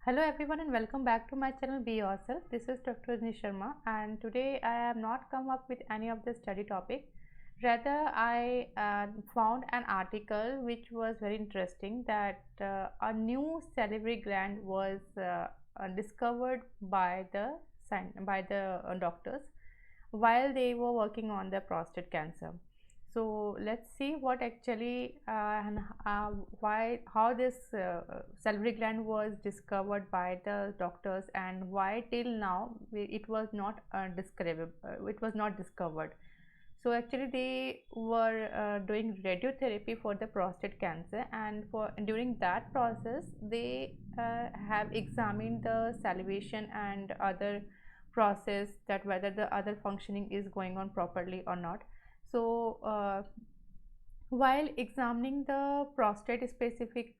Hello everyone and welcome back to my channel Be Yourself. This is Dr. Rajni Sharma and today I have not come up with any of the study topic. Rather, I found an article which was very interesting that a new salivary gland was discovered by the doctors while they were working on the prostate cancer. So let's see what actually and why how this salivary gland was discovered by the doctors and why till now it was not it was not discovered. So actually they were doing radiotherapy for the prostate cancer, and for during that process they have examined the salivation and other process that whether the other functioning is going on properly or not. So while examining the prostate specific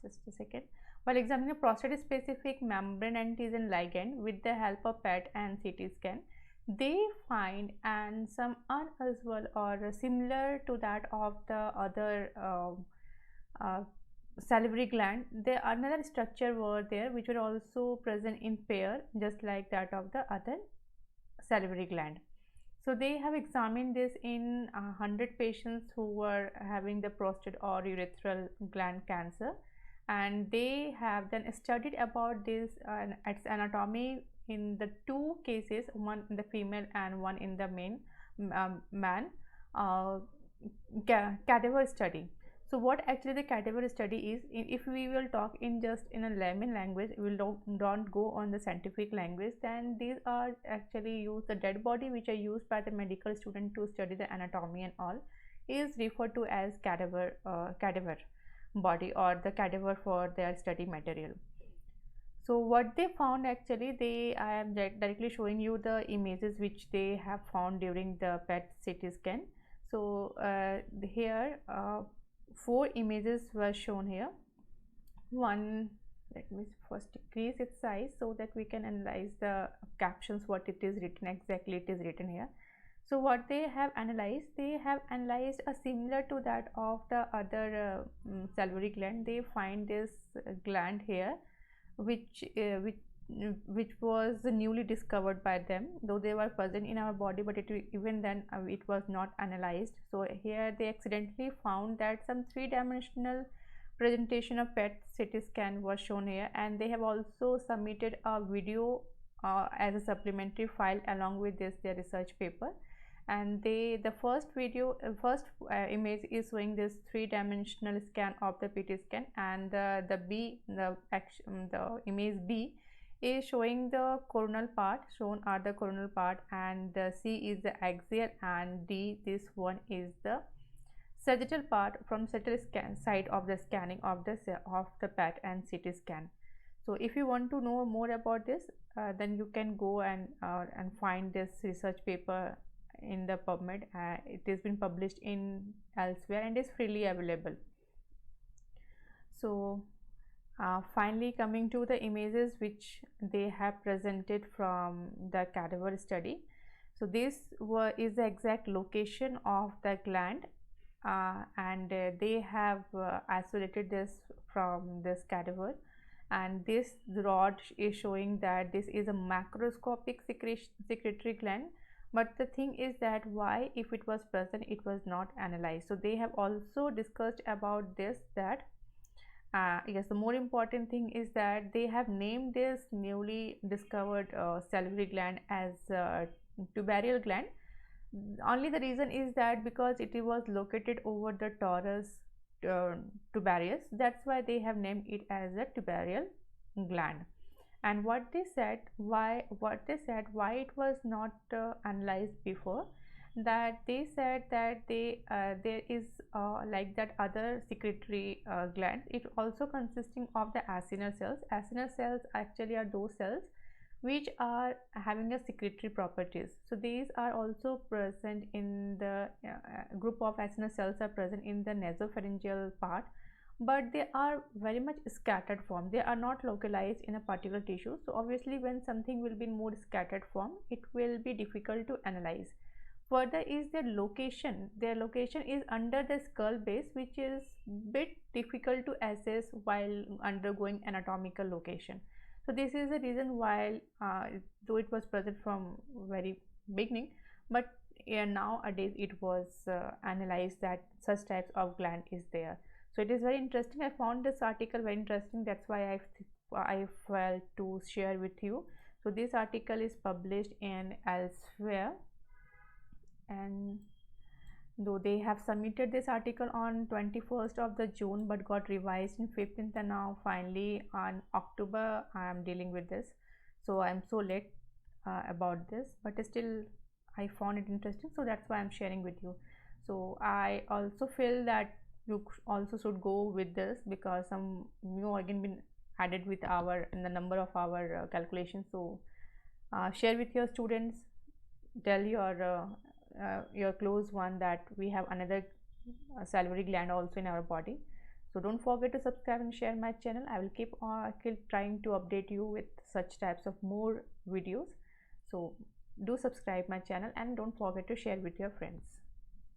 just a second while examining the prostate specific membrane antigen ligand with the help of PET and CT scan, they find and some unusual or similar to that of the other uh, salivary gland. There another structure were there which were also present in pair just like that of the other salivary gland. So they have examined this in 100 patients who were having the prostate or urethral gland cancer, and they have then studied about this its anatomy in the two cases, one in the female and one in the man, uh, cadaver study. So what actually the cadaver study is, if we will talk in just in a layman language, we will don't go on the scientific language, then these are actually used the dead body which are used by the medical student to study the anatomy and all is referred to as cadaver body or the cadaver for their study material. So what they found actually, I am directly showing you the images which they have found during the PET CT scan. So here four images were shown here. One, let me first decrease its size so that we can analyze the captions, what it is written exactly, it is written here. So what they have analyzed a similar to that of the other salivary gland. They find this gland here which which was newly discovered by them, though they were present in our body, but even then it was not analyzed. So here they accidentally found that some three-dimensional presentation of PET CT scan was shown here, and they have also submitted a video as a supplementary file along with this their research paper. And the first video image is showing this three-dimensional scan of the PT scan, and the image B is showing the coronal part. Shown are the coronal part, and the C is the axial, and D, this one, is the sagittal part from sagittal side of the scanning of the PET and CT scan. So if you want to know more about this, then you can go and find this research paper in the PubMed. It has been published in elsewhere and is freely available. So finally, coming to the images which they have presented from the cadaver study. So this is the exact location of the gland, and they have isolated this from this cadaver, and this rod is showing that this is a macroscopic secretory gland. But the thing is that why, if it was present, it was not analyzed. So they have also discussed about this, that yes, the more important thing is that they have named this newly discovered salivary gland as tubarial gland. Only the reason is that because it was located over the torus tubarius, that's why they have named it as a tubarial gland. And what they said why it was not analyzed before, that they said that there is like that other secretory gland, it also consisting of the acinar cells. Acinar cells actually are those cells which are having a secretory properties. So these are also present in the group of acinar cells are present in the nasopharyngeal part, but they are very much scattered form. They are not localized in a particular tissue. So obviously when something will be in more scattered form, it will be difficult to analyze. further is their location is under the skull base, which is bit difficult to assess while undergoing anatomical location. So this is the reason why, though it was present from very beginning, but nowadays it was analyzed that such types of gland is there. So it is very interesting. I found this article very interesting, that's why I felt to share with you. So this article is published in Elsewhere, and though they have submitted this article on 21st of the June but got revised in 15th, and now finally on October I am dealing with this. So I am so late about this, but still I found it interesting, so that's why I'm sharing with you. So I also feel that you also should go with this, because some new organ been added with our in the number of our calculations. So share with your students, tell your close one that we have another salivary gland also in our body. So don't forget to subscribe and share my channel. I will keep trying to update you with such types of more videos. So do subscribe my channel and don't forget to share with your friends.